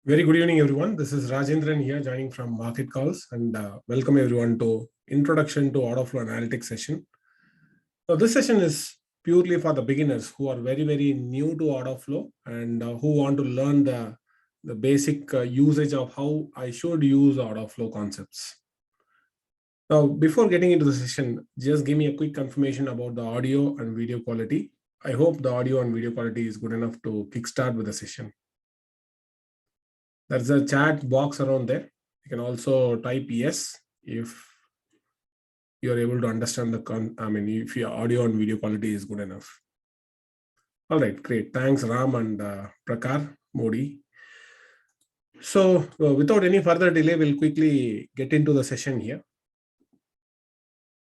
Very good evening, everyone. This is Rajendran here, joining from Market Calls, and welcome everyone to Introduction to Order Flow Analytics session. So this session is purely for the beginners who are very new to order flow and who want to learn the basic usage of how I should use order flow concepts. Now, before getting into the session, just give me a quick confirmation about the audio and video quality. I hope the audio and video quality is good enough to kickstart with the session. There's a chat box around there. You can also type yes if you're able to understand if your audio and video quality is good enough. All right, great. Thanks, Ram and Prakar Modi. So without any further delay, we'll quickly get into the session here.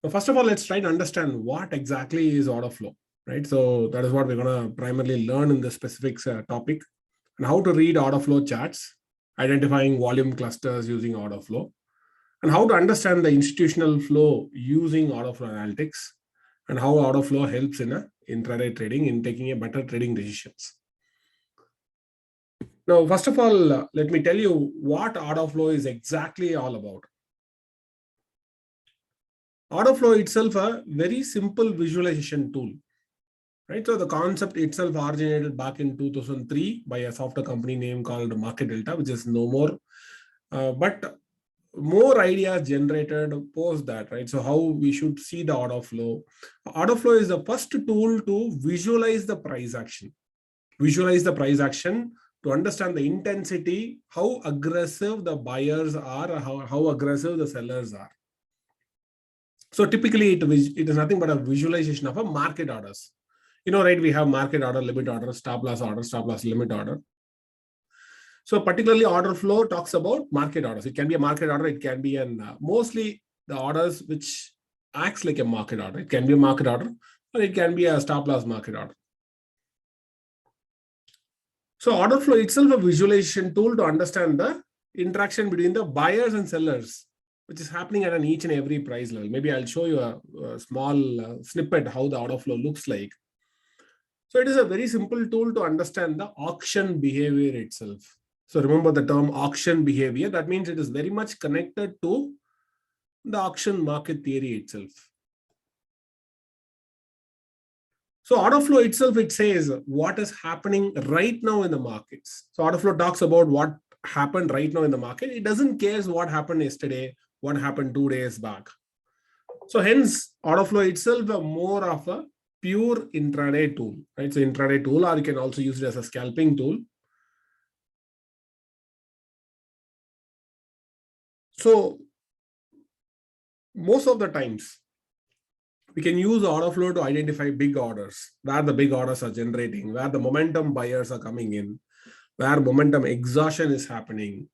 So first of all, let's try to understand what exactly is order flow, right? So that is what we're going to primarily learn in this specific topic, and how to read order flow charts, identifying volume clusters using order flow, and how to understand the institutional flow using order flow analytics, and how order flow helps in intraday trading in taking a better trading decisions. Now, first of all, let me tell you what order flow is exactly all about. Order flow itself a very simple visualization tool, right? So the concept itself originated back in 2003 by a software company name called Market Delta, which is no more, but more ideas generated post that, right? So how we should see the order flow. Order flow is the first tool to visualize the price action. Visualize the price action to understand the intensity, how aggressive the buyers are, how aggressive the sellers are. So typically it is nothing but a visualization of a market orders. Right? We have market order, limit order, stop loss limit order. So particularly order flow talks about market orders. It can be a market order. It can be mostly the orders which acts like a market order. It can be a market order or it can be a stop loss market order. So order flow itself a visualization tool to understand the interaction between the buyers and sellers, which is happening at each and every price level. Maybe I'll show you a small snippet how the order flow looks like. So it is a very simple tool to understand the auction behavior itself. So remember the term auction behavior. That means it is very much connected to the auction market theory itself. So order flow itself, it says what is happening right now in the markets. So order flow talks about what happened right now in the market. It doesn't care what happened yesterday, what happened 2 days back. So hence order flow itself is more of a pure intraday tool, right? So intraday tool, or you can also use it as a scalping tool. So most of the times we can use order flow to identify big orders, where the big orders are generating, where the momentum buyers are coming in, where momentum exhaustion is happening,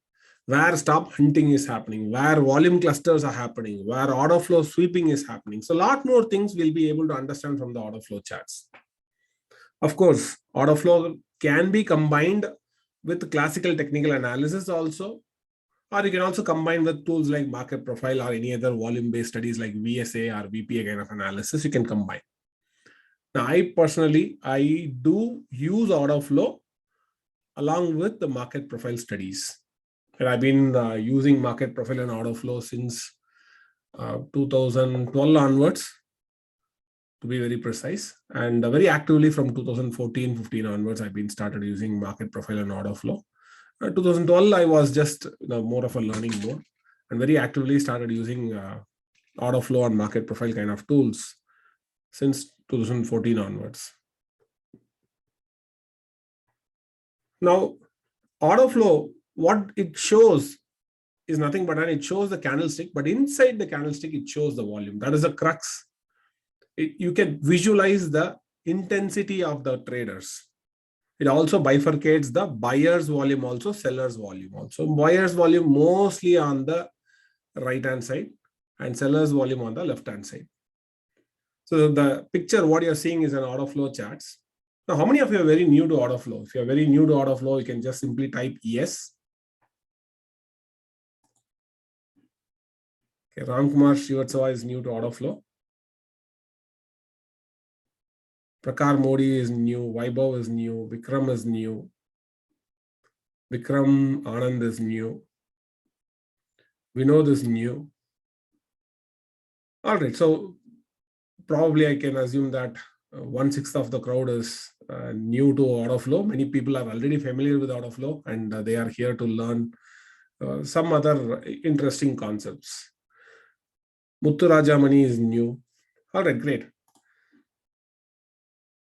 where stop hunting is happening, where volume clusters are happening, where order flow sweeping is happening. So a lot more things we'll be able to understand from the order flow charts. Of course, order flow can be combined with classical technical analysis also, or you can also combine with tools like market profile or any other volume-based studies like VSA or VPA kind of analysis. You can combine. Now, I do use order flow along with the market profile studies. And I've been using market profile and order flow since 2012 onwards, to be very precise. And very actively from 2014-15 onwards, I've been started using market profile and order flow. 2012, I was just more of a learning mode and very actively started using order flow and market profile kind of tools since 2014 onwards. Now, order flow, what it shows is nothing but it shows the candlestick, but inside the candlestick, it shows the volume. That is the crux. You can visualize the intensity of the traders. It also bifurcates the buyer's volume, also seller's volume. Also, buyer's volume mostly on the right-hand side and seller's volume on the left-hand side. So the picture, what you're seeing is an order flow charts. Now, how many of you are very new to order flow? If you're very new to order flow, you can just simply type yes. Okay, Ramkumar Srivatsava is new to order flow. Prakar Modi is new, Vaibhav is new, Vikram is new. Vikram Anand is new. Vinod is new. All right, so probably I can assume that 1/6 of the crowd is new to order flow. Many people are already familiar with order flow, and they are here to learn some other interesting concepts. Muthu Rajamani is new. All right, great.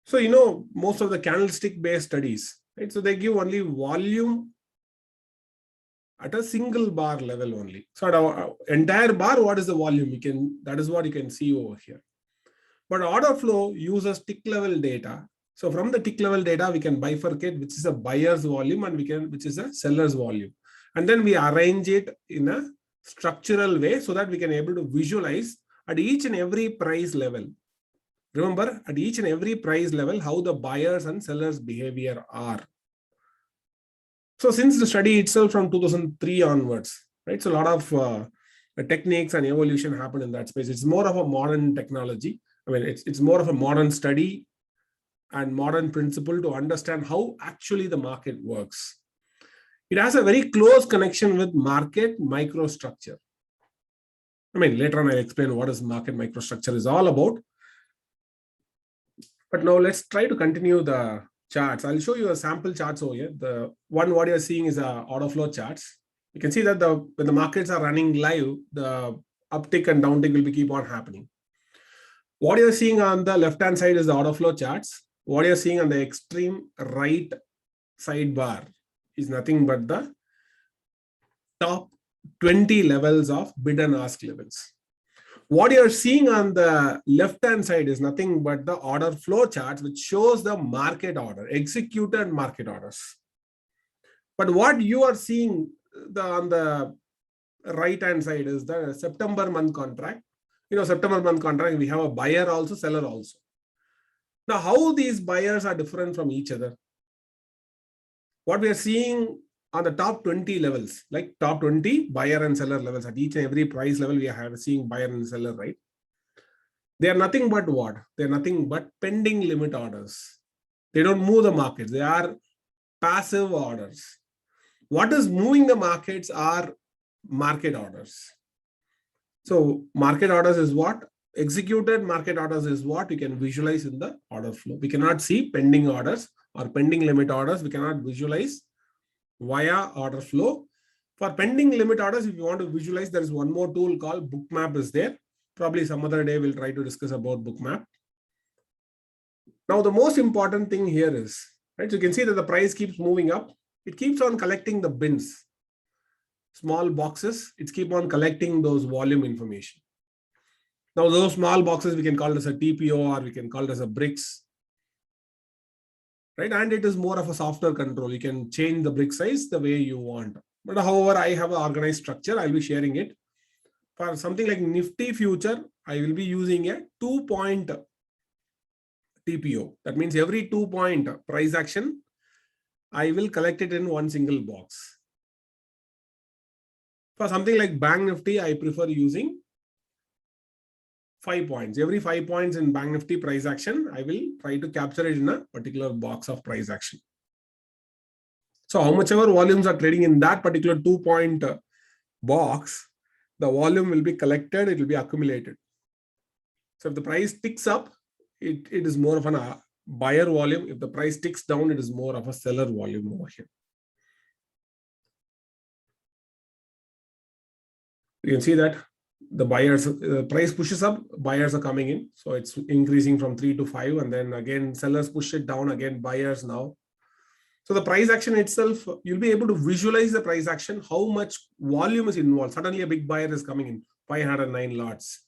So, most of the candlestick based studies, right? So they give only volume at a single bar level only. So at our entire bar, what is the volume? That is what you can see over here. But order flow uses tick level data. So from the tick level data, we can bifurcate which is a buyer's volume and which is a seller's volume. And then we arrange it in a structural way so that we can able to visualize at each and every price level. Remember, at each and every price level, how the buyers and sellers' behavior are. So since the study itself from 2003 onwards, right? So a lot of techniques and evolution happened in that space. It's more of a modern technology. I mean, it's more of a modern study and modern principle to understand how actually the market works. It has a very close connection with market microstructure. I mean, later on I'll explain what is market microstructure is all about. But now let's try to continue the charts. I'll show you a sample charts over here. The one what you're seeing is a order flow charts. You can see that when the markets are running live, the uptick and downtick will keep on happening. What you're seeing on the left-hand side is the order flow charts. What you're seeing on the extreme right sidebar is nothing but the top 20 levels of bid and ask levels. What you're seeing on the left-hand side is nothing but the order flow charts, which shows the market order, executed market orders. But what you are seeing on the right-hand side is the September month contract. September month contract, we have a buyer also, seller also. Now, how these buyers are different from each other? What we are seeing on the top 20 levels, like top 20 buyer and seller levels at each and every price level, we are seeing buyer and seller, right? They are nothing but what? They're nothing but pending limit orders. They don't move the markets. They are passive orders. What is moving the markets are market orders. So market orders is what? Executed market orders is what you can visualize in the order flow. We cannot see pending orders or pending limit orders. We cannot visualize via order flow. For pending limit orders, if you want to visualize, there is one more tool called Bookmap is there. Probably some other day we'll try to discuss about Bookmap. Now, the most important thing here is, right? So you can see that the price keeps moving up. It keeps on collecting the bins. Small boxes, it's keep on collecting those volume information. Now, those small boxes, we can call it as a TPO or we can call it as a bricks. Right? And it is more of a software control. You can change the brick size the way you want. But however, I have an organized structure. I'll be sharing it. For something like Nifty future, I will be using a 2-point TPO. That means every 2-point price action, I will collect it in one single box. For something like Bank Nifty, I prefer using 5 points. Every 5 points in Bank Nifty price action, I will try to capture it in a particular box of price action. So how much ever volumes are trading in that particular 2-point box, the volume will be collected, it will be accumulated. So if the price ticks up, it is more of a buyer volume. If the price ticks down, it is more of a seller volume over here. You can see that the buyers, price pushes up, buyers are coming in. So it's increasing from 3 to 5. And then again, sellers push it down, again, buyers now. So the price action itself, you'll be able to visualize the price action, how much volume is involved. Suddenly a big buyer is coming in, 509 lots.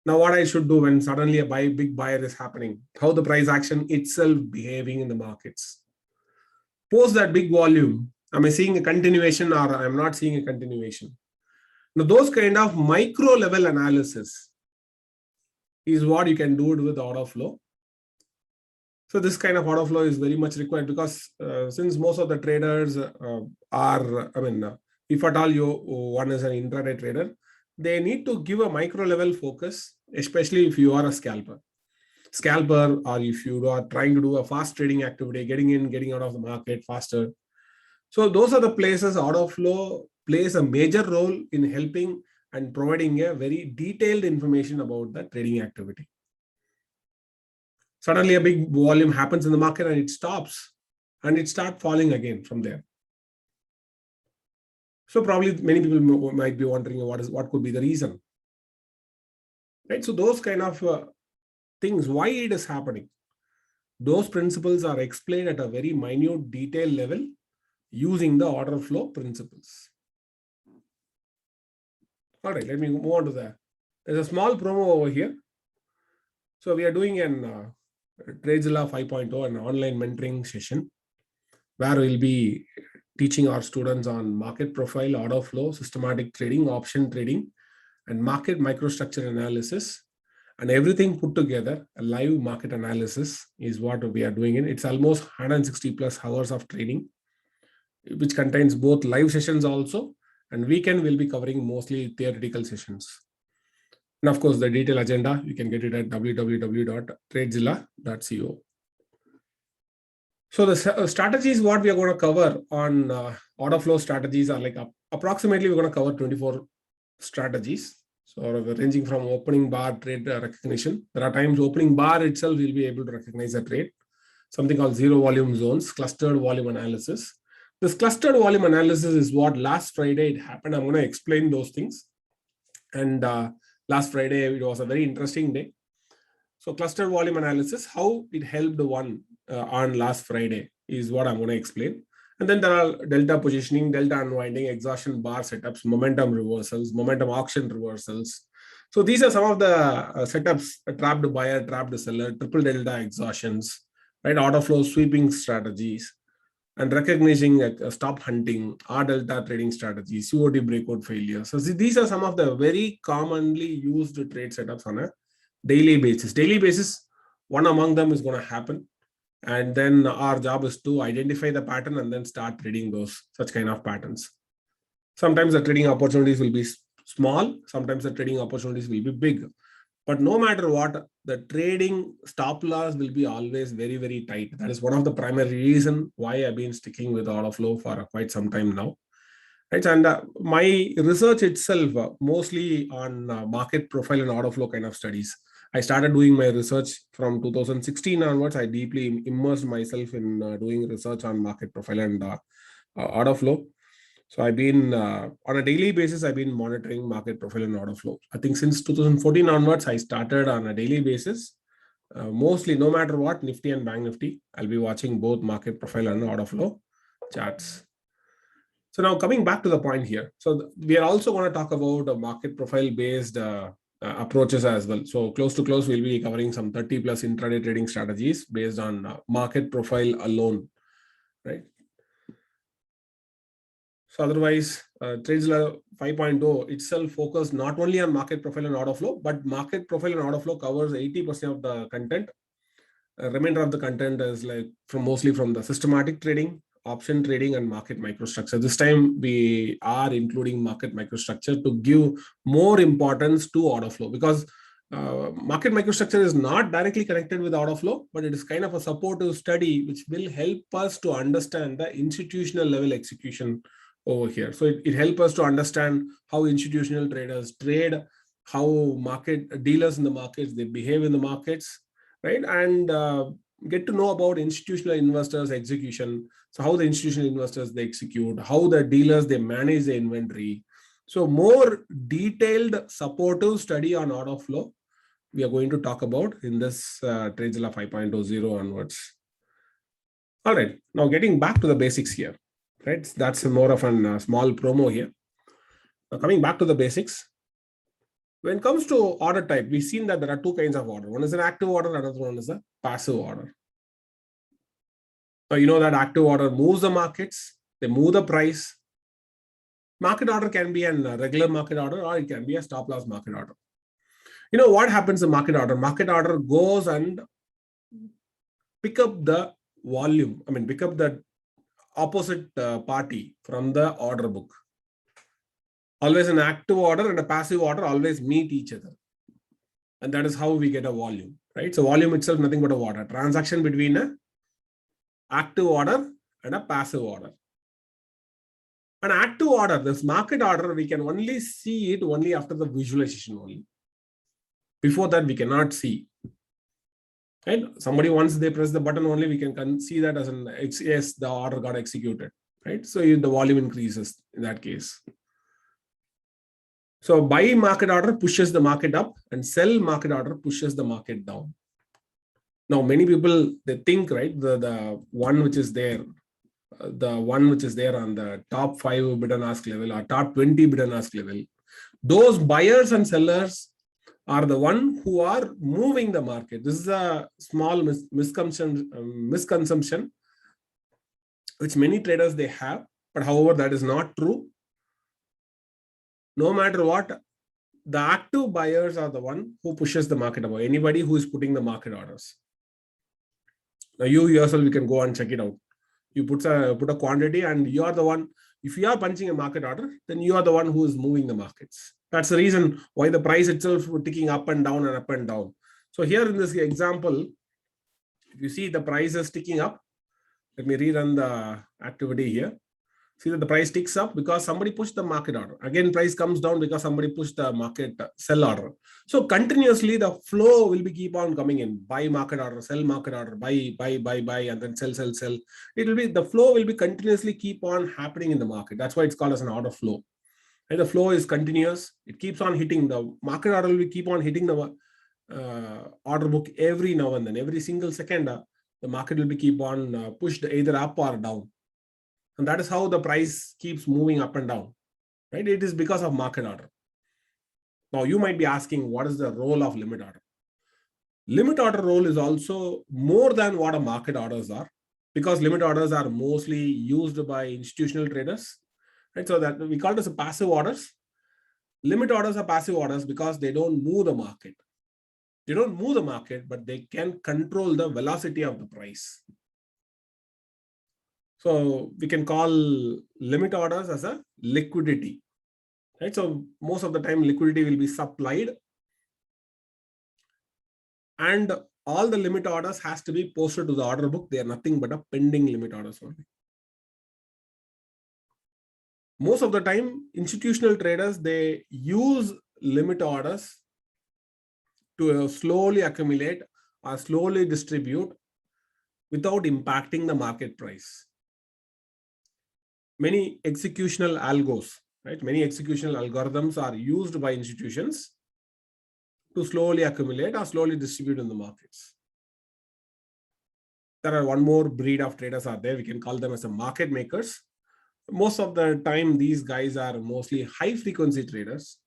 Now what I should do when suddenly a big buyer is happening, how the price action itself behaving in the markets. Post that big volume, am I seeing a continuation or I'm not seeing a continuation? Now those kind of micro level analysis is what you can do it with order flow. So this kind of order flow is very much required because since most of the traders are, if at all one is an intraday trader, they need to give a micro level focus, especially if you are a scalper, or if you are trying to do a fast trading activity, getting in, getting out of the market faster. So those are the places order flow plays a major role in helping and providing a very detailed information about the trading activity. Suddenly a big volume happens in the market and it stops and it starts falling again from there. So probably many people might be wondering what could be the reason, right? So those kind of things, why it is happening, those principles are explained at a very minute detail level using the order flow principles. All right, let me move on to that. There's a small promo over here. So we are doing an Tradezilla 5.0, an online mentoring session where we'll be teaching our students on market profile, order flow, systematic trading, option trading, and market microstructure analysis, and everything put together. A live market analysis is what we are doing. It's almost 160 plus hours of training, which contains both live sessions also, and weekend we'll be covering mostly theoretical sessions. And of course, the detailed agenda, you can get it at www.tradezilla.co. So the strategies what we are going to cover on order flow strategies are like approximately we're going to cover 24 strategies. So ranging from opening bar trade recognition. There are times opening bar itself will be able to recognize a trade. Something called zero volume zones, clustered volume analysis. This clustered volume analysis is what last Friday it happened. I'm going to explain those things. And last Friday, it was a very interesting day. So clustered volume analysis, how it helped one on last Friday is what I'm going to explain. And then there are delta positioning, delta unwinding, exhaustion bar setups, momentum reversals, momentum auction reversals. So these are some of the setups: trapped buyer, trapped seller, triple delta exhaustions, right? Order flow sweeping strategies, and recognizing stop hunting, R delta trading strategies, COD breakout failures. So these are some of the very commonly used trade setups on a daily basis. Daily basis, one among them is going to happen. And then our job is to identify the pattern and then start trading those such kind of patterns. Sometimes the trading opportunities will be small. Sometimes the trading opportunities will be big. But no matter what, the trading stop loss will be always very, very tight. That is one of the primary reasons why I've been sticking with order flow for quite some time now. Right? And my research itself, mostly on market profile and order flow kind of studies. I started doing my research from 2016 onwards. I deeply immersed myself in doing research on market profile and order flow. So I've been on a daily basis, I've been monitoring market profile and order flow. I think since 2014 onwards, I started on a daily basis. Mostly, no matter what, Nifty and Bank Nifty, I'll be watching both market profile and order flow charts. So now coming back to the point here. So we are also going to talk about market profile based approaches as well. So close to close, we'll be covering some 30 plus intraday trading strategies based on market profile alone, right? So otherwise, Tradezilla 5.0 itself focused not only on market profile and order flow, but market profile and order flow covers 80% of the content. Remainder of the content is like mostly from the systematic trading, option trading, and market microstructure. This time we are including market microstructure to give more importance to order flow, because market microstructure is not directly connected with order flow, but it is kind of a supportive study which will help us to understand the institutional level execution over here. So it helps us to understand how institutional traders trade, how market dealers in the markets, they behave in the markets, right? And get to know about institutional investors execution. So how the institutional investors they execute, how the dealers they manage the inventory. So more detailed supportive study on order flow we are going to talk about in this Tradezilla 5.0 onwards. All right, now getting back to the basics here, right? That's more of a small promo here. Now coming back to the basics. When it comes to order type, we've seen that there are two kinds of order. One is an active order, another one is a passive order. Now, you know that active order moves the markets, they move the price. Market order can be a regular market order or it can be a stop loss market order. You know what happens in market order? Market order goes and pick up the volume. I mean, pick up the opposite party from the order book. Always an active order and a passive order always meet each other. And that is how we get a volume, right? So volume itself, nothing but a order. Transaction between a active order and a passive order. An active order, this market order, we can only see it only after the visualization only. Before that, we cannot see. Right? Somebody, once they press the button only, we can see that as an yes, the order got executed. Right? So the volume increases in that case. So buy market order pushes the market up and sell market order pushes the market down. Now, many people, they think, right, the one which is there on the top 5 bid and ask level or top 20 bid and ask level, those buyers and sellers are the one who are moving the market. This is a small misconception which many traders they have, but however, that is not true. No matter what, the active buyers are the one who pushes the market above anybody who is putting the market orders. Now you yourself, you can go and check it out. You put a quantity and you are the one. If you are punching a market order, then you are the one who is moving the markets. That's the reason why the price itself is ticking up and down and up and down. So here in this example, if you see the price is ticking up, let me rerun the activity here. See that the price ticks up because somebody pushed the market order. Again, price comes down because somebody pushed the market sell order. So continuously the flow will be keep on coming in. Buy market order, sell market order, buy, and then sell. It will be, the flow will be continuously keep on happening in the market. That's why it's called as an order flow. And the flow is continuous. It keeps on hitting. The market order will keep on hitting the order book every now and then. Every single second, the market will be keep on pushed either up or down. And that is how the price keeps moving up and down, right? It is because of market order. Now you might be asking, what is the role of limit order? Limit order role is also more than what a market orders are, because limit orders are mostly used by institutional traders, right? So that we call it as a passive orders. Limit orders are passive orders because they don't move the market. They don't move the market, but they can control the velocity of the price. So we can call limit orders as a liquidity, right? So most of the time liquidity will be supplied and all the limit orders has to be posted to the order book. They are nothing but a pending limit orders only. Most of the time, institutional traders, they use limit orders to slowly accumulate or slowly distribute without impacting the market price. Many executional algos, right? Many executional algorithms are used by institutions to slowly accumulate or slowly distribute in the markets. There are one more breed of traders are there. We can call them as a market makers. Most of the time, these guys are mostly high frequency traders.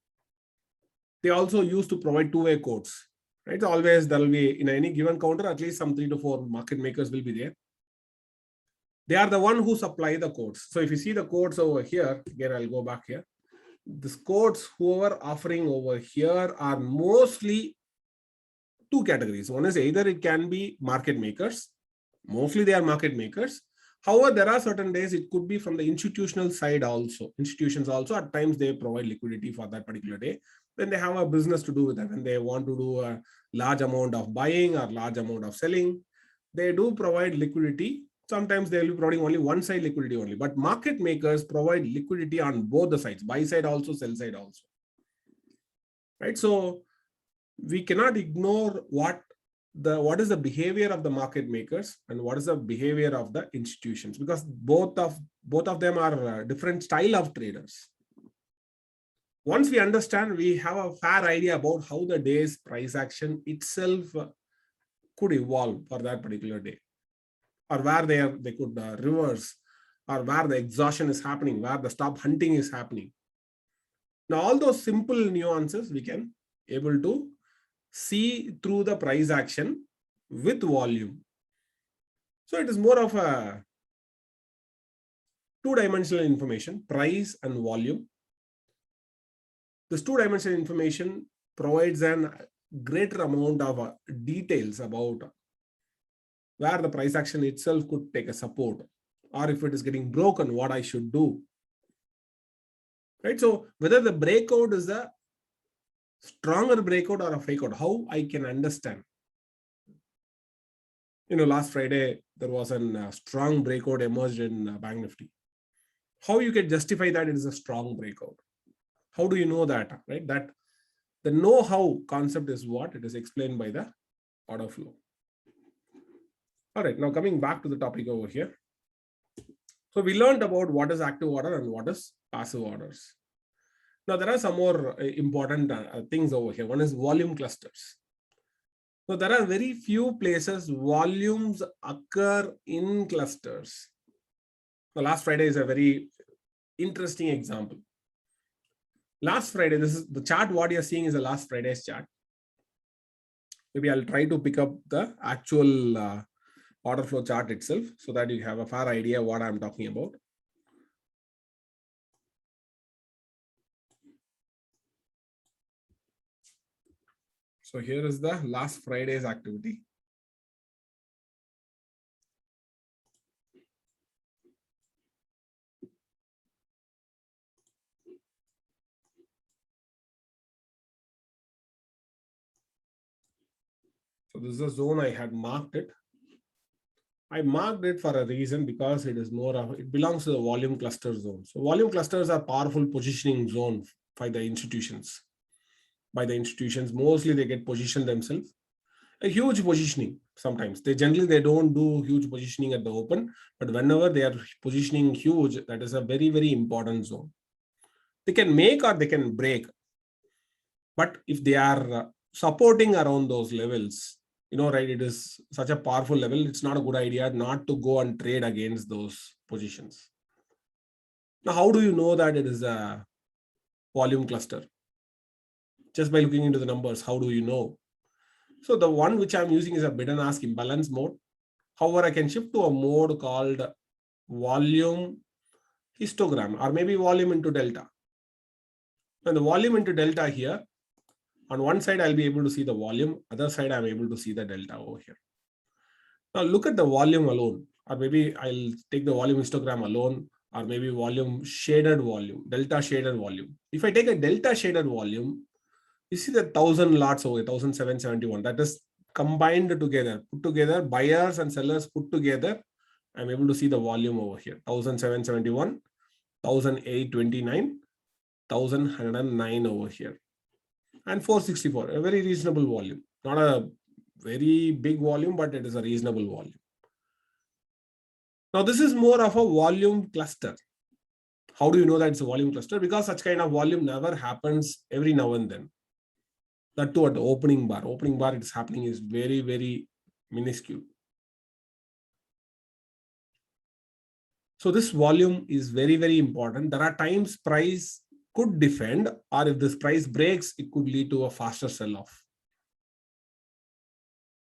They also used to provide two-way quotes, right? So always there will be in any given counter, at least some 3 to 4 market makers will be there. They are the one who supply the quotes. So if you see the quotes over here, again, I'll go back here. These quotes, whoever offering over here are mostly 2 categories. One is either it can be market makers. Mostly they are market makers. However, there are certain days it could be from the institutional side also. Institutions also at times they provide liquidity for that particular day. When they have a business to do with that, when they want to do a large amount of buying or large amount of selling, they do provide liquidity. Sometimes they will be providing only one side liquidity only, but market makers provide liquidity on both the sides, buy side also, sell side also. Right? So we cannot ignore what is the behavior of the market makers and what is the behavior of the institutions, because both of them are different style of traders. Once we understand, we have a fair idea about how the day's price action itself could evolve for that particular day, or where they could reverse, or where the exhaustion is happening, where the stop hunting is happening. Now, all those simple nuances we can able to see through the price action with volume. So it is more of a 2-dimensional information, price and volume. This 2-dimensional information provides a greater amount of details about where the price action itself could take a support, or if it is getting broken, what I should do. Right? So whether the breakout is a stronger breakout or a fake out, how I can understand. Last Friday, there was a strong breakout emerged in Bank Nifty. how you can justify that it is a strong breakout? How do you know that, right? That the know-how concept is what? It is explained by the order flow. All right, now coming back to the topic over here. So we learned about what is active order and what is passive orders. Now there are some more important things over here. One is volume clusters. So there are very few places volumes occur in clusters. The last Friday is a very interesting example. Last Friday, this is the chart. What you're seeing is the last Friday's chart. Maybe I'll try to pick up the actual order flow chart itself so that you have a fair idea what I'm talking about. So here is the last Friday's activity. So this is a zone I had marked it. I marked it for a reason because it is more of, it belongs to the volume cluster zone. So volume clusters are powerful positioning zone by the institutions. By the institutions, mostly they get positioned themselves. A huge positioning sometimes. They don't do huge positioning at the open, but whenever they are positioning huge, that is a very, very important zone. They can make or they can break. But if they are supporting around those levels, right, it is such a powerful level. It's not a good idea not to go and trade against those positions. Now, how do you know that it is a volume cluster? Just by looking into the numbers, how do you know? So the one which I'm using is a bid and ask imbalance mode. However, I can shift to a mode called volume histogram or maybe volume into delta. And the volume into delta here, on one side, I'll be able to see the volume. Other side, I'm able to see the delta over here. Now look at the volume alone, or maybe I'll take the volume histogram alone, or maybe volume shaded volume, delta shaded volume. If I take a delta shaded volume, you see the 1,000 lots over 1,771. That is combined together, put together, buyers and sellers put together. I'm able to see the volume over here: 1,771, 1,829, 1,109 over here, and 464. A very reasonable volume, not a very big volume, but it is a reasonable volume. Now, this is more of a volume cluster. How do you know that it's a volume cluster? Because such kind of volume never happens every now and then. That too at the opening bar. Opening bar, it's happening is very, very minuscule. So this volume is very, very important. There are times price could defend, or if this price breaks, it could lead to a faster sell-off.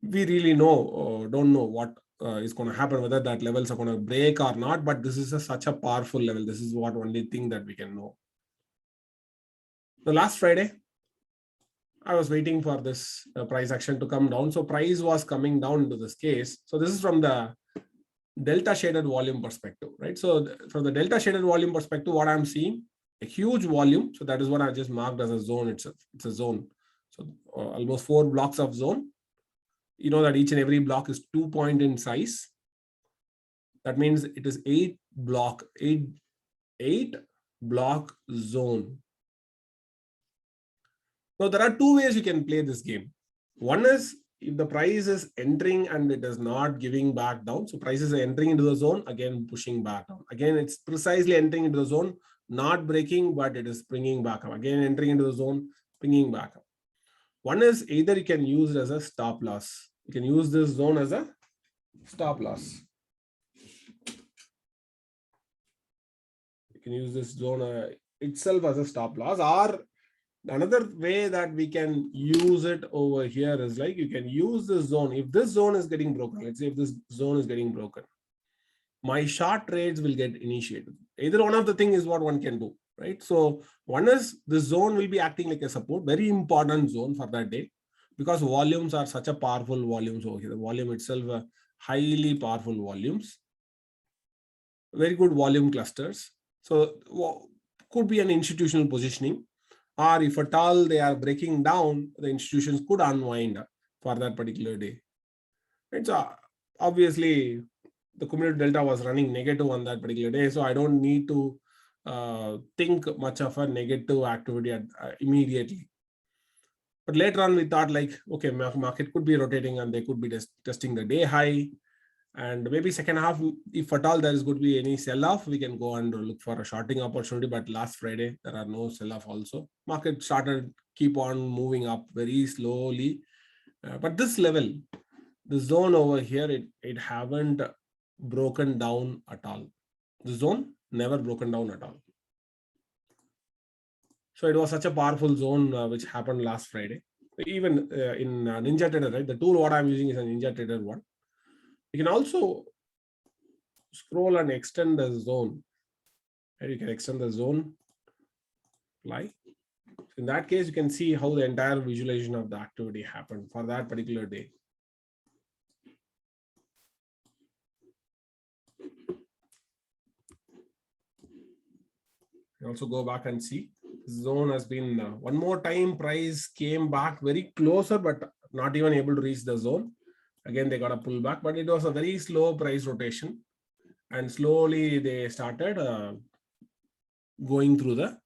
We really don't know what is going to happen, whether that levels are going to break or not, but this is such a powerful level. This is what only thing that we can know. The last Friday, I was waiting for this price action to come down. So price was coming down into this case. So this is from the delta shaded volume perspective, right? So from the delta shaded volume perspective, what I'm seeing, a huge volume. So that is what I just marked as a zone itself. It's a zone. So almost 4 blocks of zone. You know that each and every block is 2 point in size. That means it is 8 block zone. Now there are 2 ways you can play this game. One is if the price is entering and it is not giving back down. So prices are entering into the zone, again pushing back down. Again, it's precisely entering into the zone, not breaking, but it is bringing back up. Again, entering into the zone, bringing back up. One is either you can use it as a stop loss. You can use this zone as a stop loss. You can use this zone itself as a stop loss, or another way that we can use it over here is like you can use this zone. If this zone is getting broken, let's say if this zone is getting broken, my short trades will get initiated. Either one of the thing is what one can do, right? So one is the zone will be acting like a support, very important zone for that day, because volumes are such a powerful volumes over here. The volume itself highly powerful volumes, very good volume clusters. So could be an institutional positioning, or if at all they are breaking down, the institutions could unwind for that particular day. Right? So obviously the cumulative delta was running negative on that particular day. So I don't need to think much of a negative activity immediately. But later on, we thought like, okay, market could be rotating and they could be testing the day high. And maybe second half, if at all there is going to be any sell-off, we can go and look for a shorting opportunity. But last Friday, there are no sell-off also. Market started keep on moving up very slowly. But this level, the zone over here, it haven't broken down at all. The zone never broken down at all. So it was such a powerful zone which happened last Friday. Even in Ninja Trader, right? The tool what I'm using is a Ninja Trader one. You can also scroll and extend the zone. And you can extend the zone. Apply. In that case, you can see how the entire visualization of the activity happened for that particular day. You also go back and see zone has been one more time price came back very closer, but not even able to reach the zone. Again, they got a pullback, but it was a very slow price rotation. And slowly they started going through the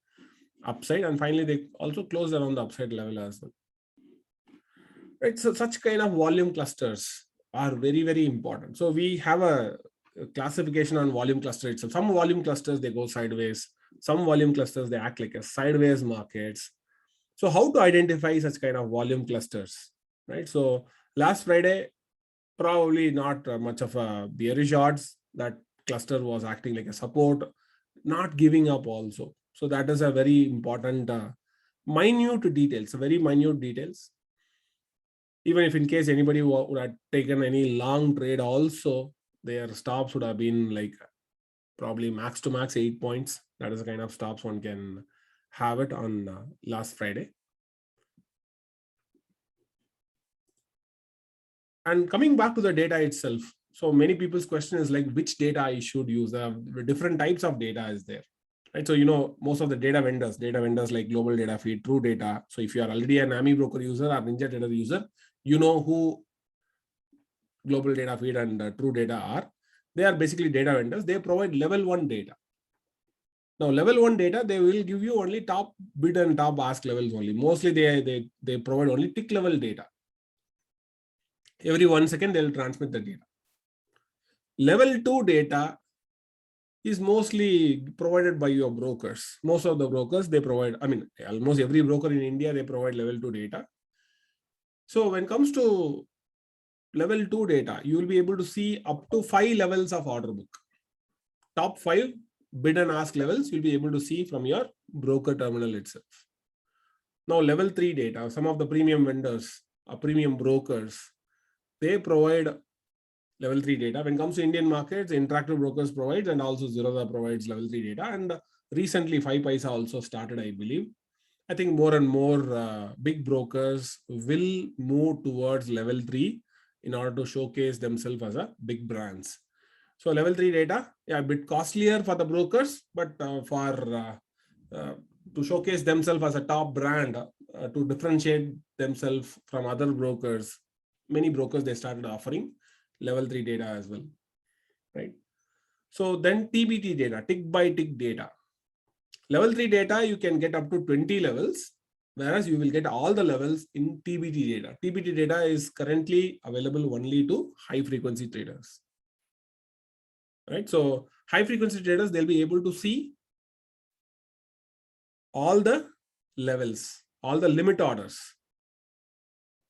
upside, and finally they also closed around the upside level as well. Right, so such kind of volume clusters are very, very important. So we have a classification on volume cluster itself. Some volume clusters, they go sideways. Some volume clusters, they act like a sideways markets. So how to identify such kind of volume clusters, right? So last Friday, probably not much of a bearish odds. That cluster was acting like a support, not giving up also. So that is a very important minute details, very minute details. Even if in case anybody would have taken any long trade also, their stops would have been like probably max to max 8 points. That is the kind of stops one can have it on last Friday. And coming back to the data itself, so many people's question is like which data I should use. Different types of data is there, right? So most of the data vendors like Global Data Feed, True Data. So if you are already an AMI broker user or Ninja Trader user, you know who Global Data Feed and True Data are. They are basically data vendors. They provide level 1 data. Now, level 1 data, they will give you only top bid and top ask levels only. Mostly they provide only tick level data. Every 1 second, they'll transmit the data. Level 2 data is mostly provided by your brokers. Most of the brokers, they provide, almost every broker in India, they provide level 2 data. So when it comes to level 2 data, you will be able to see up to 5 levels of order book. Top 5 bid and ask levels you'll be able to see from your broker terminal itself. Now, level 3 data, some of the premium vendors or premium brokers, they provide level 3 data. When it comes to Indian markets, Interactive Brokers provides, and also Zerodha provides level 3 data. And recently 5paisa also started, I believe. I think more and more big brokers will move towards level 3 in order to showcase themselves as a big brands. So level 3 data, yeah, a bit costlier for the brokers, but to showcase themselves as a top brand, to differentiate themselves from other brokers, many brokers, they started offering level 3 data as well, right? So then TBT data, tick by tick data. Level 3 data, you can get up to 20 levels, whereas you will get all the levels in TBT data. TBT data is currently available only to high frequency traders. Right, so high frequency traders, they'll be able to see all the levels, all the limit orders.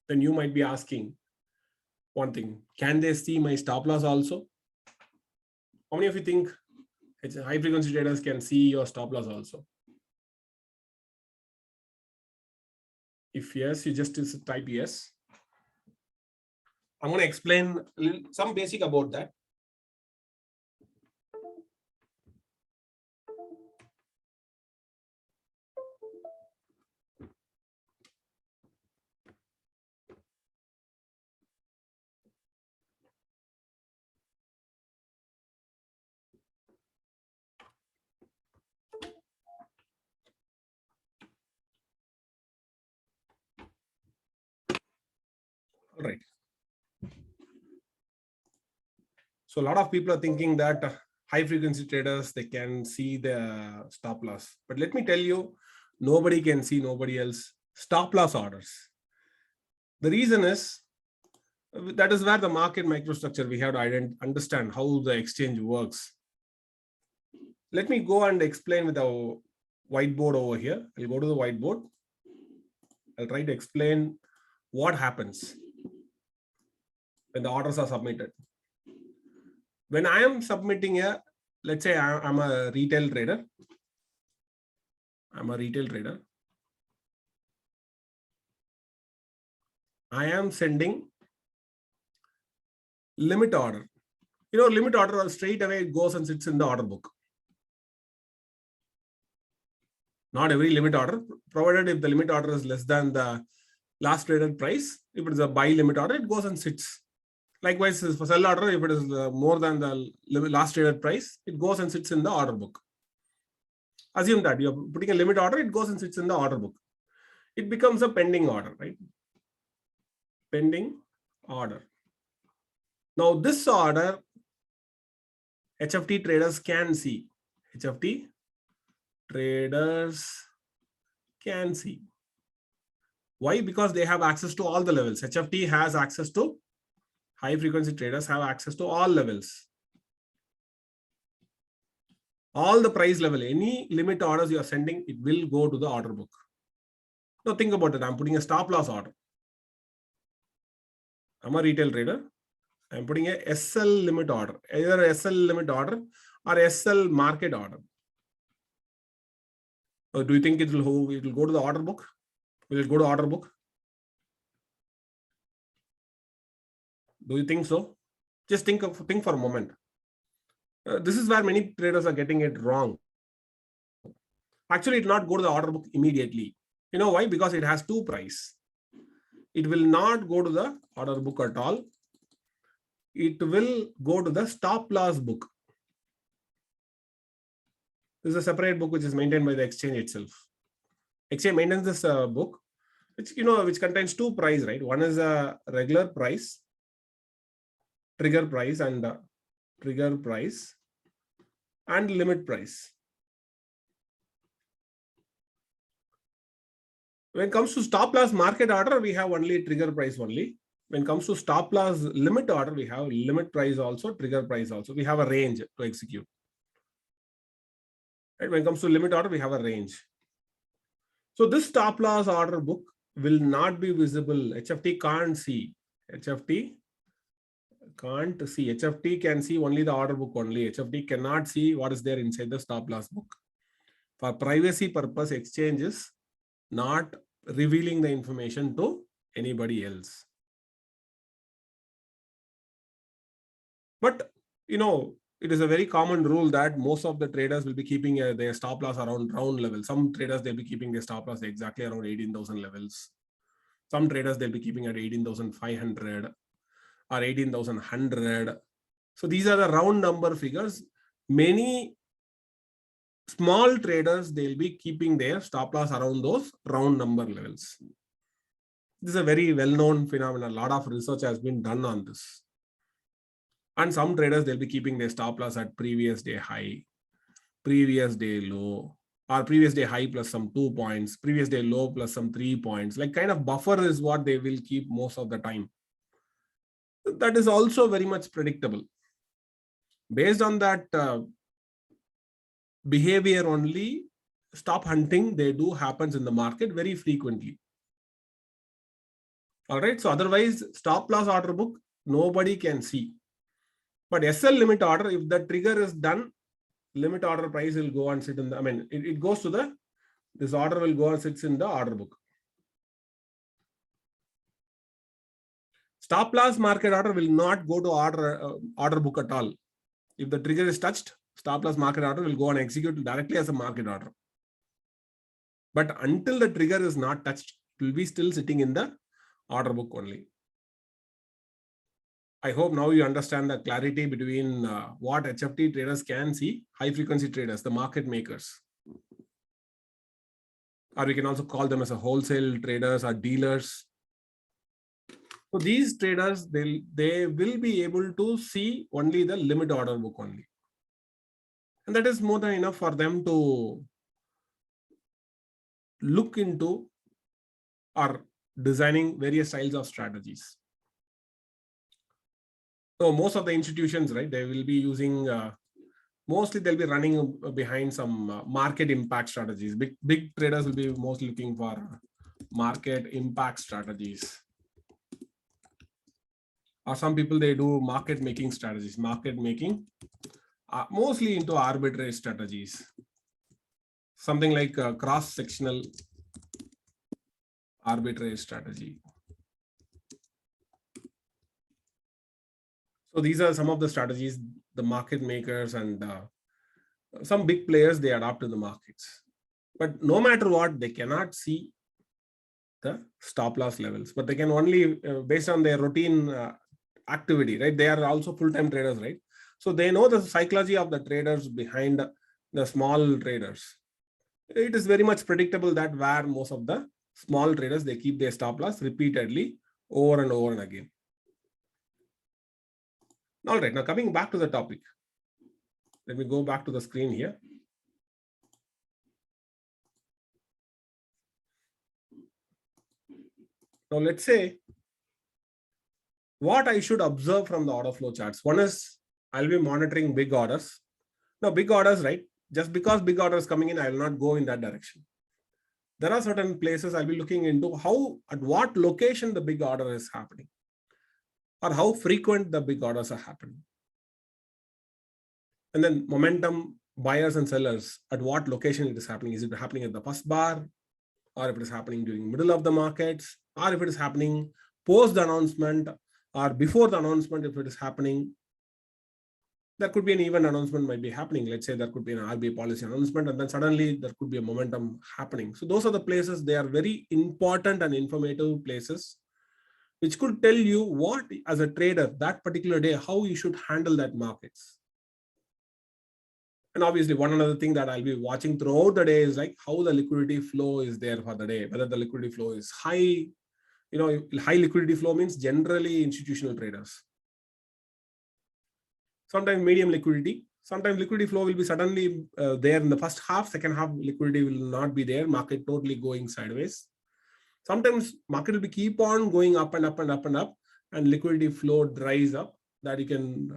Then you might be asking one thing, can they see my stop loss also? How many of you think high frequency traders can see your stop loss also? If yes, you just type yes. I'm going to explain some basic about that. All right. So a lot of people are thinking that high frequency traders, they can see the stop loss. But let me tell you, nobody can see nobody else stop loss orders. The reason is, that is where the market microstructure, we have to understand how the exchange works. Let me go and explain with our whiteboard over here. I'll go to the whiteboard. I'll try to explain what happens when the orders are submitted. When I am submitting let's say I'm a retail trader. I'm a retail trader. I am sending limit order. Limit order straight away it goes and sits in the order book. Not every limit order, provided if the limit order is less than the last traded price. If it is a buy limit order, it goes and sits. Likewise, for sell order, if it is more than the last traded price, it goes and sits in the order book. Assume that you're putting a limit order, it goes and sits in the order book. It becomes a pending order, right? Pending order. Now, this order, HFT traders can see. HFT traders can see. Why? Because they have access to all the levels. HFT has access to, high frequency traders have access to all levels. All the price level, any limit orders you are sending, it will go to the order book. Now think about it. I'm putting a stop loss order. I'm a retail trader. I'm putting a SL limit order, either a SL limit order or SL market order. Do you think it will go to the order book? Will it go to order book? Do you think so? Just think for a moment. This is where many traders are getting it wrong. Actually, it will not go to the order book immediately. You know why? Because it has two price. It will not go to the order book at all. It will go to the stop loss book. This is a separate book which is maintained by the exchange itself. Exchange maintains this book, which contains two price, right? One is a regular price, trigger price, and limit price. When it comes to stop loss market order, we have only trigger price only. When it comes to stop loss limit order, we have limit price also, trigger price also. We have a range to execute. Right? When it comes to limit order, we have a range. So this stop loss order book will not be visible. HFT can't see. HFT can't see. HFT can see only the order book only. HFT cannot see what is there inside the stop loss book. For privacy purpose, exchange is not revealing the information to anybody else. But, it is a very common rule that most of the traders will be keeping their stop loss around round level. Some traders, they'll be keeping their stop loss exactly around 18,000 levels. Some traders, they'll be keeping at 18,500 or 18,100. So these are the round number figures. Many small traders, they'll be keeping their stop loss around those round number levels. This is a very well-known phenomenon. A lot of research has been done on this. And some traders, they'll be keeping their stop loss at previous day high, previous day low, or previous day high plus some 2 points, previous day low plus some 3 points. Like kind of buffer is what they will keep most of the time. That is also very much predictable. Based on that behavior only, stop hunting, they do happens in the market very frequently. All right. So otherwise, stop loss order book, nobody can see. But SL limit order, if the trigger is done, limit order price will go and sit in the, it goes to this order will go and sits in the order book. Stop loss market order will not go to order book at all. If the trigger is touched, stop loss market order will go and execute directly as a market order. But until the trigger is not touched, it will be still sitting in the order book only. I hope now you understand the clarity between what HFT traders can see, high frequency traders, the market makers. Or we can also call them as a wholesale traders or dealers. So these traders, they will be able to see only the limit order book only. And that is more than enough for them to look into or designing various styles of strategies. So most of the institutions, right, they will be using, mostly they'll be running behind some market impact strategies. Big traders will be mostly looking for market impact strategies. Or some people, they do market making strategies, mostly into arbitrage strategies. Something like a cross-sectional arbitrage strategy. So these are some of the strategies the market makers and some big players, they adopt to the markets. But no matter what, they cannot see the stop loss levels, but they can only, based on their routine activity, right? They are also full-time traders, right? So they know the psychology of the traders behind the small traders. It is very much predictable that where most of the small traders, they keep their stop loss repeatedly over and over and again. All right, now coming back to the topic. Let me go back to the screen here. Now let's say what I should observe from the order flow charts. One is I'll be monitoring big orders. Now big orders, right? Just because big orders coming in, I will not go in that direction. There are certain places I'll be looking into at what location the big order is happening, or how frequent the big orders are happening. And then momentum, buyers and sellers, at what location it is happening. Is it happening at the first bar, or if it is happening during middle of the markets, or if it is happening post the announcement or before the announcement, if it is happening. There could be an event announcement might be happening. Let's say there could be an RBI policy announcement, and then suddenly there could be a momentum happening. So those are the places, they are very important and informative places, which could tell you what, as a trader, that particular day, how you should handle that markets. And obviously, one another thing that I'll be watching throughout the day is like how the liquidity flow is there for the day, whether the liquidity flow is high. High liquidity flow means generally institutional traders. Sometimes medium liquidity. Sometimes liquidity flow will be suddenly there in the first half, second half liquidity will not be there, market totally going sideways. Sometimes market will be keep on going up and up and up and up, and liquidity flow dries up. That you can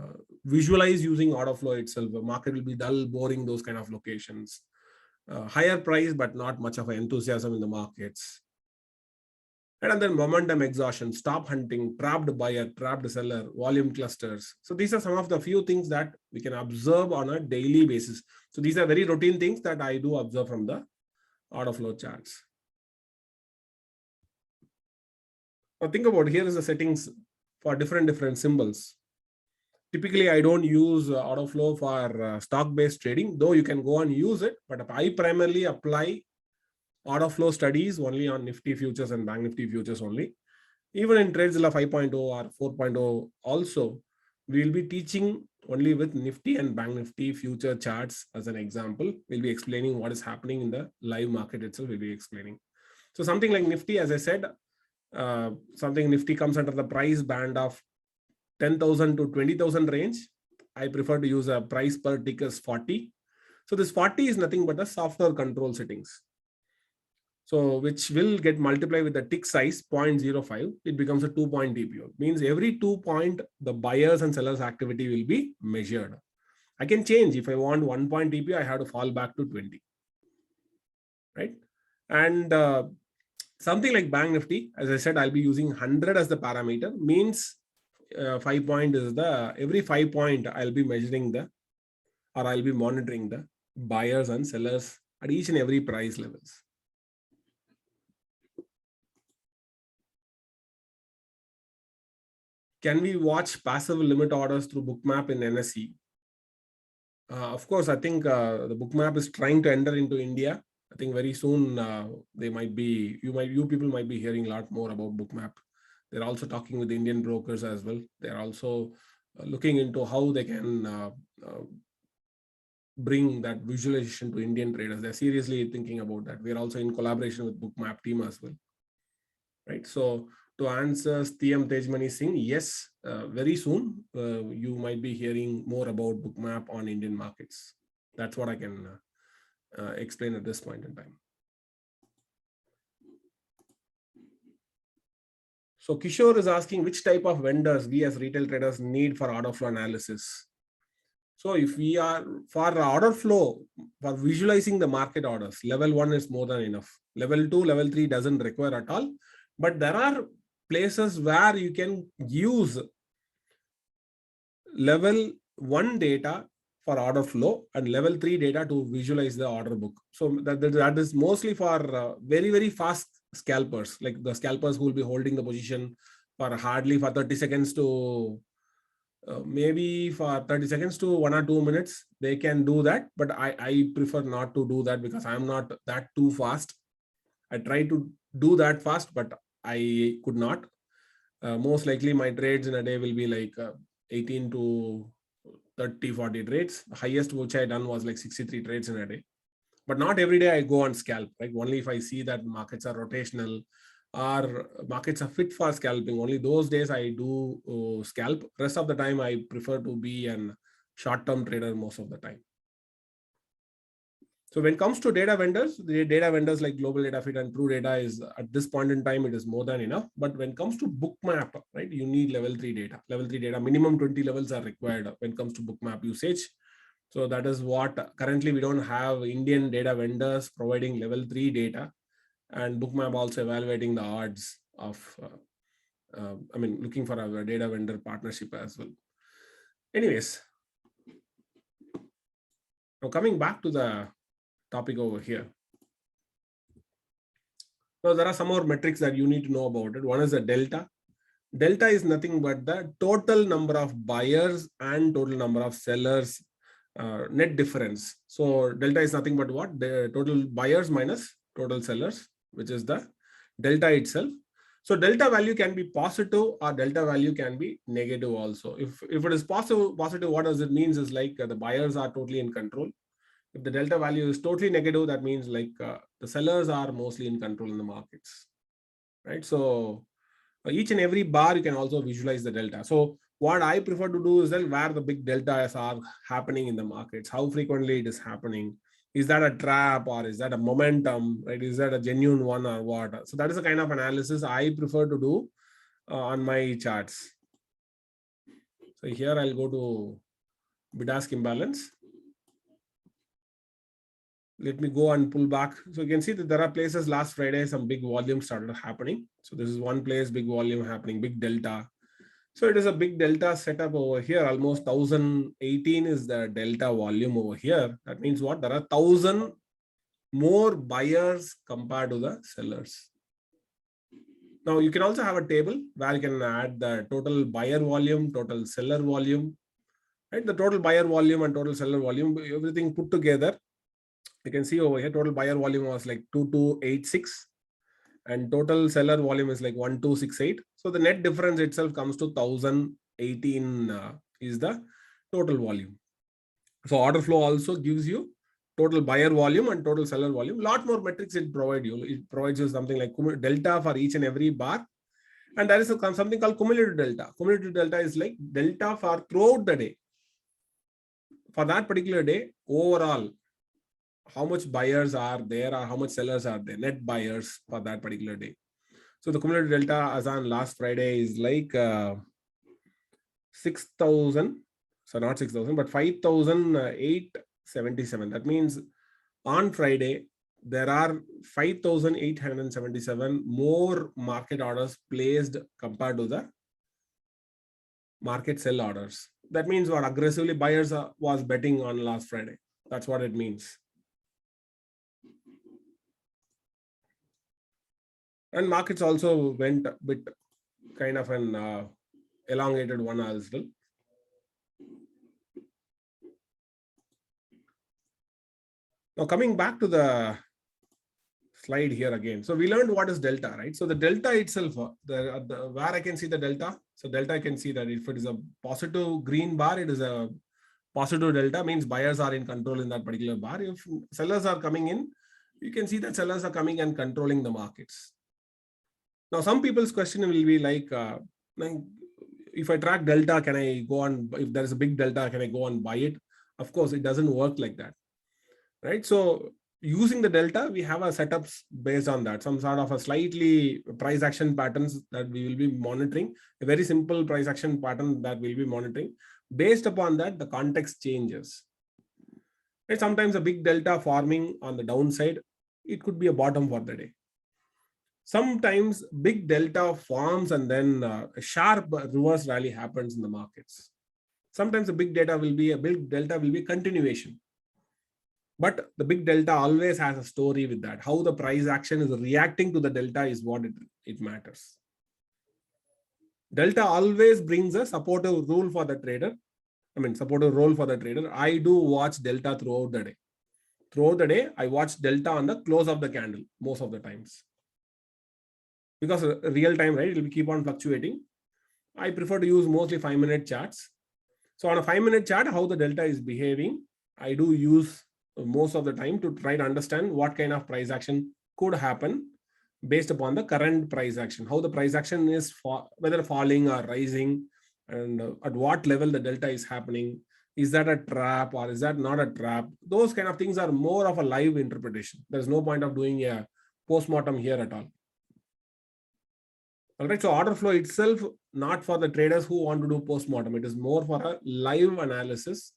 visualize using order flow itself. The market will be dull, boring, those kind of locations. Higher price, but not much of an enthusiasm in the markets. And then momentum exhaustion, stop hunting, trapped buyer, trapped seller, volume clusters. So these are some of the few things that we can observe on a daily basis. So these are very routine things that I do observe from the order flow charts. Now think about, here is the settings for different symbols. Typically, I don't use order flow for stock-based trading, though you can go and use it. But I primarily apply order flow studies only on Nifty futures and Bank Nifty futures only. Even in TradeZilla 5.0 or 4.0 also, we will be teaching only with Nifty and Bank Nifty future charts as an example. We'll be explaining what is happening in the live market itself. We'll be explaining. So something like Nifty, as I said, something Nifty comes under the price band of 10,000 to 20,000 range. I prefer to use a price per tick as 40. So this 40 is nothing but the software control settings. So which will get multiplied with the tick size 0.05. It becomes a 2-point TPO. Means every 2 point, the buyers and sellers activity will be measured. I can change. If I want 1-point TPO, I have to fall back to 20. Right? And something like Bank Nifty, as I said, I'll be using 100 as the parameter. Means 5 point is every 5 point I'll be measuring I'll be monitoring the buyers and sellers at each and every price levels. Can we watch passive limit orders through Bookmap in NSE? Of course, I think the Bookmap is trying to enter into India. I think very soon they might be, you people might be hearing a lot more about Bookmap. They're also talking with Indian brokers as well. They're also looking into how they can bring that visualization to Indian traders. They're seriously thinking about that. We're also in collaboration with Bookmap team as well. Right. So to answer TM Tejmani Singh, yes, very soon you might be hearing more about Bookmap on Indian markets. That's what I can explain at this point in time. So Kishore is asking which type of vendors we as retail traders need for order flow analysis. So if we are for order flow, for visualizing the market orders, level 1 is more than enough. Level 2, level 3 doesn't require at all. But there are places where you can use level 1 data for order flow and level 3 data to visualize the order book. So that is mostly for very, very fast scalpers, like the scalpers who will be holding the position for hardly for 30 seconds to maybe for 30 seconds to 1 or 2 minutes, they can do that. But I prefer not to do that because I'm not that too fast. I try to do that fast, but I could not. Most likely my trades in a day will be like 18 to 30, 40 trades. The highest which I done was like 63 trades in a day. But not every day I go on scalp, right? Only if I see that markets are rotational or markets are fit for scalping, only those days I do scalp. Rest of the time I prefer to be an short-term trader most of the time. So when it comes to data vendors, the data vendors like Global Datafeed and True Data is at this point in time, it is more than enough. But when it comes to Bookmap, right, you need level 3 data. Level 3 data, minimum 20 levels are required when it comes to Bookmap usage. So that is what currently we don't have Indian data vendors providing level 3 data, and Bookmap also evaluating the odds of, looking for a data vendor partnership as well. Anyways, now coming back to the topic over here. Now there are some more metrics that you need to know about it. One is the delta. Delta is nothing but the total number of buyers and total number of sellers net difference. So delta is nothing but what? The total buyers minus total sellers, which is the delta itself. So delta value can be positive or delta value can be negative also. If it is positive, what does it mean is like the buyers are totally in control. If the delta value is totally negative, that means like the sellers are mostly in control in the markets, right? So each and every bar you can also visualize the delta. So what I prefer to do is then where the big deltas are happening in the markets, how frequently it is happening. Is that a trap or is that a momentum, right? Is that a genuine one or what? So that is the kind of analysis I prefer to do on my charts. So here I'll go to bid-ask imbalance. Let me go and pull back. So you can see that there are places last Friday, some big volume started happening. So this is one place, big volume happening, big delta. So it is a big delta setup over here. Almost 1018 is the delta volume over here. That means what? There are 1000 more buyers compared to the sellers. Now you can also have a table where you can add the total buyer volume, total seller volume, right? The total buyer volume and total seller volume, everything put together. You can see over here, total buyer volume was like 2286 and total seller volume is like 1268. So the net difference itself comes to 1018 is the total volume. So order flow also gives you total buyer volume and total seller volume. Lot more metrics it provides you. It provides you something like delta for each and every bar. And there is something called cumulative delta. Cumulative delta is like delta for throughout the day. For that particular day, overall, how much buyers are there or how much sellers are there, net buyers for that particular day. So the cumulative delta as on last Friday is like 6,000. So not 6,000, but 5,877. That means on Friday, there are 5,877 more market orders placed compared to the market sell orders. That means what aggressively buyers was betting on last Friday. That's what it means. And markets also went a bit kind of an elongated one as well. Now coming back to the slide here again. So we learned what is delta, right? So the delta itself, where I can see the delta. So delta, I can see that if it is a positive green bar, it is a positive delta, means buyers are in control in that particular bar. If sellers are coming in, you can see that sellers are coming and controlling the markets. Now, some people's question will be like, if I track delta, can I go on, if there is a big delta, can I go and buy it? Of course, it doesn't work like that, right? So using the delta, we have our setups based on that, some sort of a slightly price action patterns that we will be monitoring, a very simple price action pattern that we'll be monitoring. Based upon that, the context changes. And sometimes a big delta forming on the downside, it could be a bottom for the day. Sometimes big delta forms and then a sharp reverse rally happens in the markets. Sometimes a big delta will be continuation. But the big delta always has a story with that. How the price action is reacting to the delta is what it matters. Delta always brings a supportive rule for the trader. Supportive role for the trader. I do watch delta throughout the day. Throughout the day, I watch delta on the close of the candle most of the times. Because real time, right, it will keep on fluctuating. I prefer to use mostly 5-minute charts. So on a 5-minute chart, how the delta is behaving, I do use most of the time to try to understand what kind of price action could happen based upon the current price action, how the price action is, whether falling or rising, and at what level the delta is happening. Is that a trap or is that not a trap? Those kind of things are more of a live interpretation. There's no point of doing a post-mortem here at all. All right, so order flow itself, not for the traders who want to do post-mortem. It is more for a live analysis.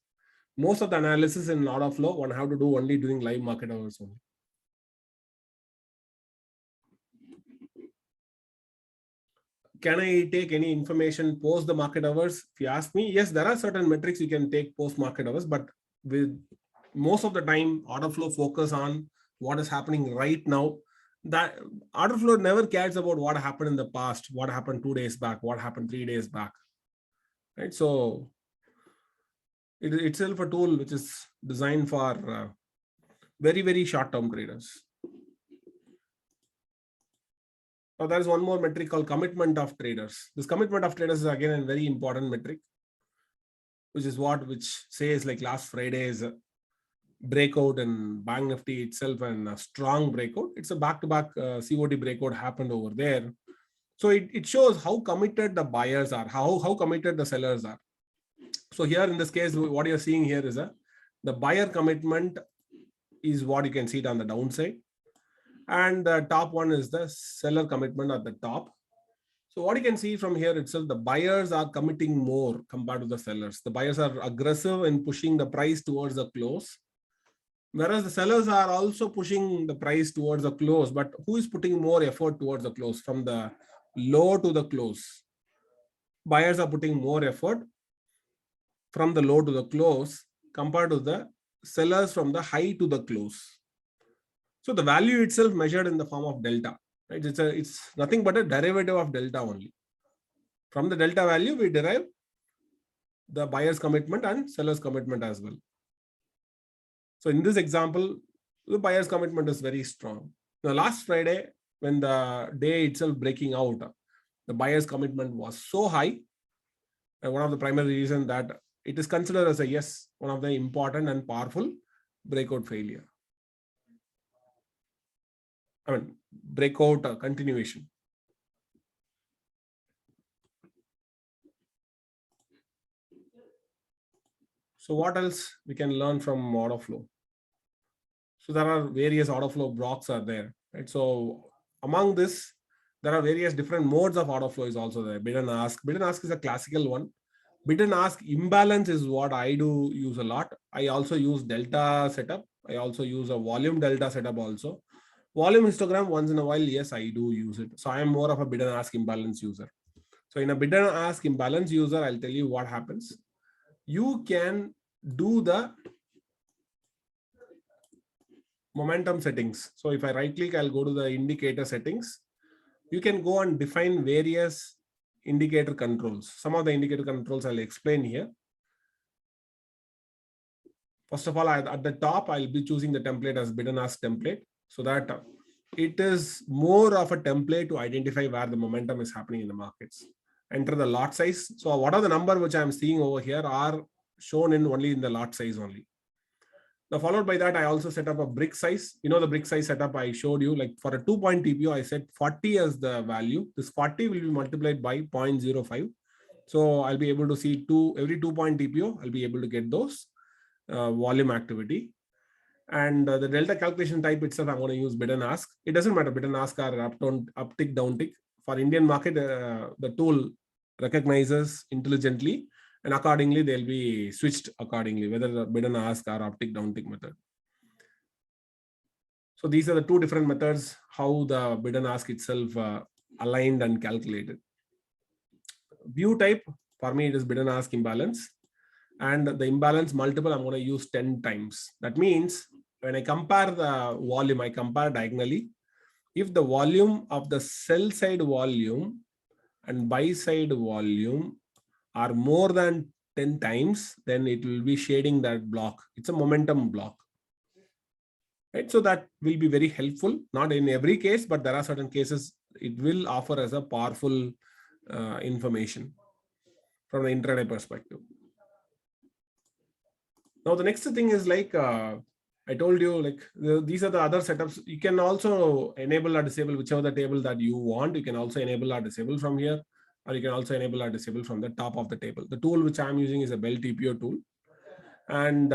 Most of the analysis in order flow, one have to do only during live market hours only. Can I take any information post the market hours? If you ask me, yes, there are certain metrics you can take post market hours, but with most of the time, order flow focus on what is happening right now. That order flow never cares about what happened in the past, what happened 2 days back, what happened 3 days back, right? So it is itself a tool which is designed for very, very short-term traders. Now, there is one more metric called commitment of traders. This commitment of traders is again a very important metric, which says like last Friday's breakout and Bank Nifty itself and a strong breakout. It's a back-to-back COT breakout happened over there. So it shows how committed the buyers are, how committed the sellers are. So here in this case, what you're seeing here is the buyer commitment is what you can see it on the downside. And the top one is the seller commitment at the top. So what you can see from here itself, the buyers are committing more compared to the sellers. The buyers are aggressive in pushing the price towards the close, whereas the sellers are also pushing the price towards the close. But who is putting more effort towards the close? From the low to the close, buyers are putting more effort from the low to the close compared to the sellers from the high to the close. So the value itself measured in the form of delta, right? It's nothing but a derivative of delta only. From the delta value, we derive the buyer's commitment and seller's commitment as well. So in this example, the buyer's commitment is very strong. Now, last Friday, when the day itself breaking out, the buyer's commitment was so high. And one of the primary reasons that it is considered as one of the important and powerful breakout failure. Breakout continuation. So what else we can learn from order flow? So there are various order flow blocks are there, right? So among this, there are various different modes of order flow is also there. Bid and ask. Bid and ask is a classical one. Bid and ask imbalance is what I do use a lot. I also use delta setup. I also use a volume delta setup also. Volume histogram once in a while, yes, I do use it. So I am more of a bid and ask imbalance user. So in a bid and ask imbalance user, I'll tell you what happens. You can do the momentum settings. So if I right click, I'll go to the indicator settings. You can go and define various indicator controls. Some of the indicator controls I'll explain here. First of all, at the top, I'll be choosing the template as bid and ask template, so that it is more of a template to identify where the momentum is happening in the markets. Enter the lot size. So what are the number which I'm seeing over here are shown in only in the lot size only. Now, followed by that, I also set up a brick size. You know, the brick size setup I showed you, like for a 2-point TPO, I set 40 as the value. This 40 will be multiplied by 0.05. So I'll be able to see every 2-point TPO, I'll be able to get those volume activity. And the delta calculation type itself, I'm going to use bid and ask. It doesn't matter, bid and ask are uptick, downtick. For Indian market, the tool recognizes intelligently, and accordingly, they'll be switched accordingly, whether the bid and ask or uptick, downtick method. So these are the two different methods, how the bid and ask itself aligned and calculated. View type, for me, it is bid and ask imbalance. And the imbalance multiple, I'm going to use 10 times. That means when I compare the volume, I compare diagonally. If the volume of the sell side volume and buy side volume are more than 10 times, then it will be shading that block. It's a momentum block. Right? So that will be very helpful. Not in every case, but there are certain cases it will offer as a powerful information from the intraday perspective. Now, the next thing is like, I told you, like these are the other setups. You can also enable or disable whichever the table that you want. You can also enable or disable from here, or you can also enable or disable from the top of the table. The tool which I'm using is a Bell TPO tool. And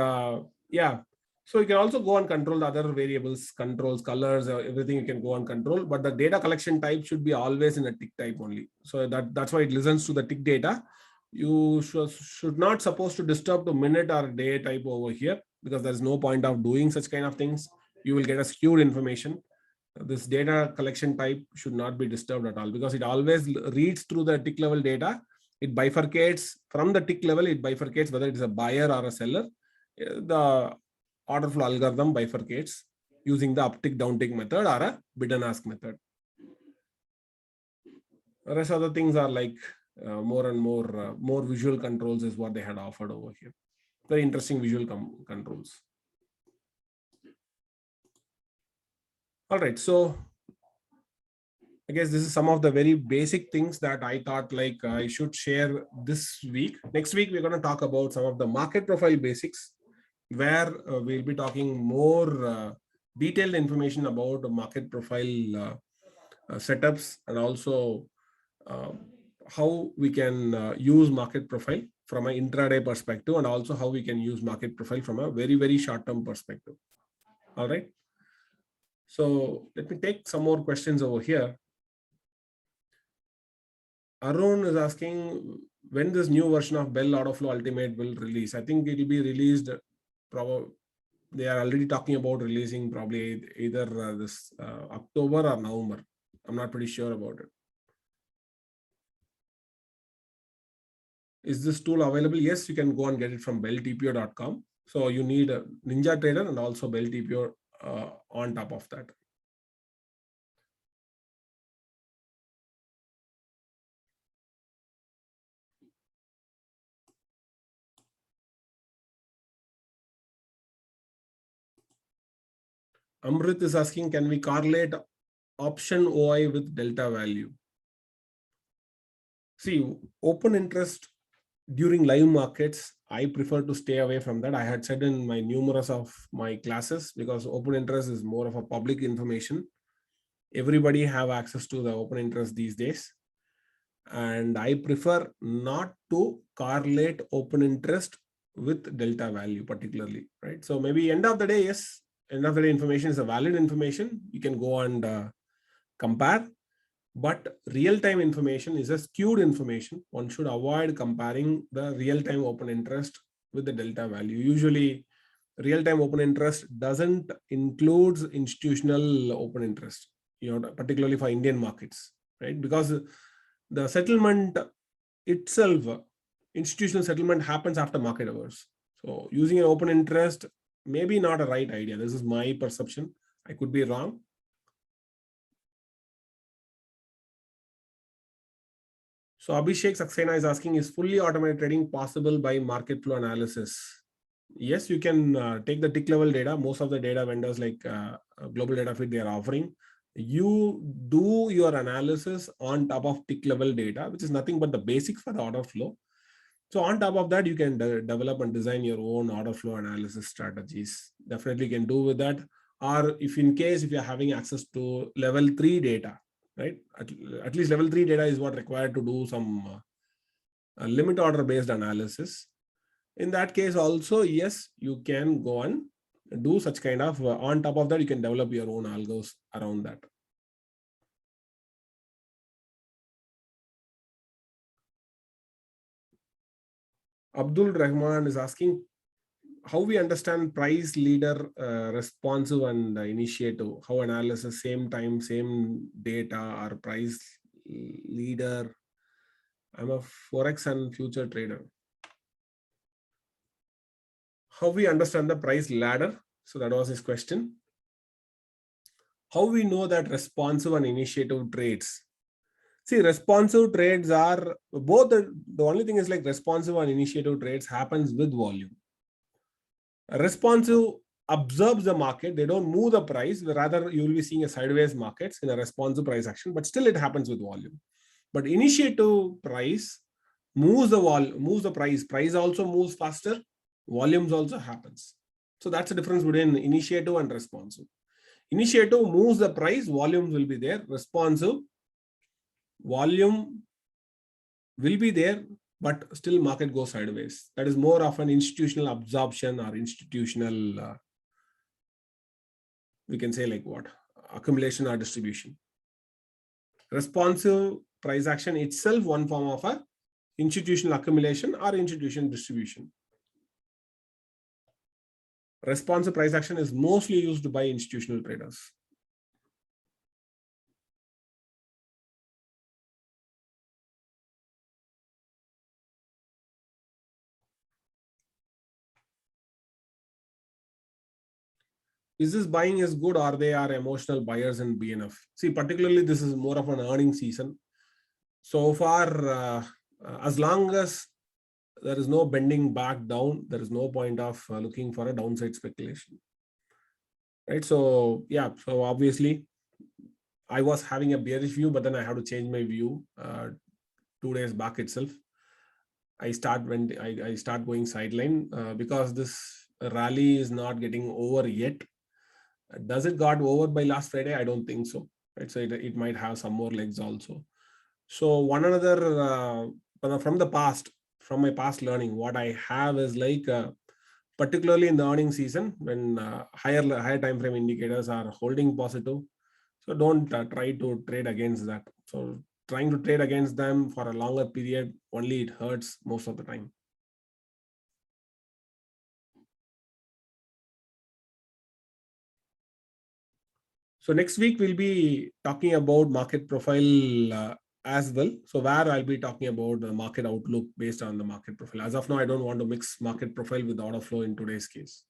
yeah, so you can also go and control the other variables, controls, colors, everything you can go and control. But the data collection type should be always in a tick type only. So that's why it listens to the tick data. You should not supposed to disturb the minute or day type over here, because there's no point of doing such kind of things. You will get a skewed information. This data collection type should not be disturbed at all, because it always reads through the tick level data. It bifurcates from the tick level, it bifurcates whether it's a buyer or a seller. The order flow algorithm bifurcates using the uptick downtick method or a bid and ask method. The rest of the things are like more and more visual controls is what they had offered over here. Very interesting visual controls. All right, so I guess this is some of the very basic things that I thought like I should share this week. Next week, we're going to talk about some of the market profile basics, where we'll be talking more detailed information about market profile setups, and also how we can use market profile from an intraday perspective, and also how we can use market profile from a very, very short-term perspective. All right. So let me take some more questions over here. Arun is asking when this new version of Bell Order Flow Ultimate will release. I think it will be released probably. They are already talking about releasing probably either this October or November. I'm not pretty sure about it. Is this tool available? Yes, you can go and get it from belltpo.com. So you need a NinjaTrader and also Bell TPO on top of that. Amrit is asking, can we correlate option OI with delta value? See, open interest during live markets, I prefer to stay away from that. I had said in my numerous of my classes, because open interest is more of a public information. Everybody have access to the open interest these days. And I prefer not to correlate open interest with delta value particularly, right? So maybe end of the day, yes, end of the day information is a valid information. You can go and compare. But real-time information is a skewed information. One should avoid comparing the real-time open interest with the delta value. Usually, real-time open interest doesn't include institutional open interest, particularly for Indian markets, right? Because the settlement itself, institutional settlement happens after market hours. So using an open interest, maybe not a right idea. This is my perception. I could be wrong. So Abhishek Saxena is asking, is fully automated trading possible by market flow analysis? Yes, you can take the tick level data. Most of the data vendors like Global Data Feed, they are offering. You do your analysis on top of tick level data, which is nothing but the basics for the order flow. So on top of that, you can develop and design your own order flow analysis strategies. Definitely can do with that. Or if in case if you're having access to level 3 data, right? At least level 3 data is what required to do some limit order based analysis. In that case also, yes, you can go and do such kind of, on top of that, you can develop your own algos around that. Abdul Rahman is asking how we understand price leader, responsive and initiative, how analysis same time, same data or price leader. I'm a Forex and future trader. How we understand the price ladder. So that was his question. How we know that responsive and initiative trades. See, responsive trades are both, the only thing is like responsive and initiative trades happens with volume. Responsive observes the market, they don't move the price, rather you will be seeing a sideways markets in a responsive price action, but still it happens with volume. But initiative price moves the price also moves faster, volumes also happens. So that's the difference between initiative and responsive. Initiative moves the price, volumes will be there. Responsive, volume will be there, but still market goes sideways. That is more of an institutional absorption or institutional, we can say like what, accumulation or distribution. Responsive price action itself one form of a institutional accumulation or institutional distribution. Responsive price action is mostly used by institutional traders. Is this buying is good or they are emotional buyers in BNF? See, particularly this is more of an earning season. So far, as long as there is no bending back down, there is no point of looking for a downside speculation. Right. So, yeah, so obviously I was having a bearish view, but then I had to change my view 2 days back itself. I start going sideline because this rally is not getting over yet. Does it got over by last Friday? I don't think so. Right? So it might have some more legs also. So one another from my past learning, what I have is like particularly in the earnings season when higher time frame indicators are holding positive. So don't try to trade against that. So trying to trade against them for a longer period, only it hurts most of the time. So next week we'll be talking about market profile as well. So where I'll be talking about the market outlook based on the market profile. As of now, I don't want to mix market profile with order flow in today's case.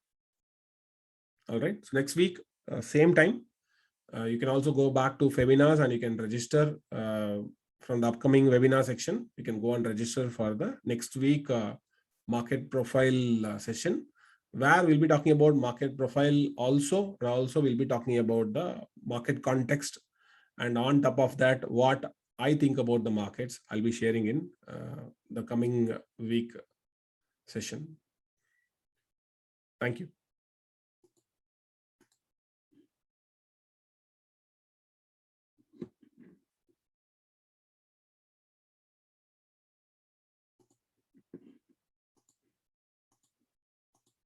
All right. So next week, same time, you can also go back to webinars and you can register from the upcoming webinar section. You can go and register for the next week market profile session, where we'll be talking about market profile also. Also, we'll be talking about the market context. And on top of that, what I think about the markets, I'll be sharing in the coming week session. Thank you.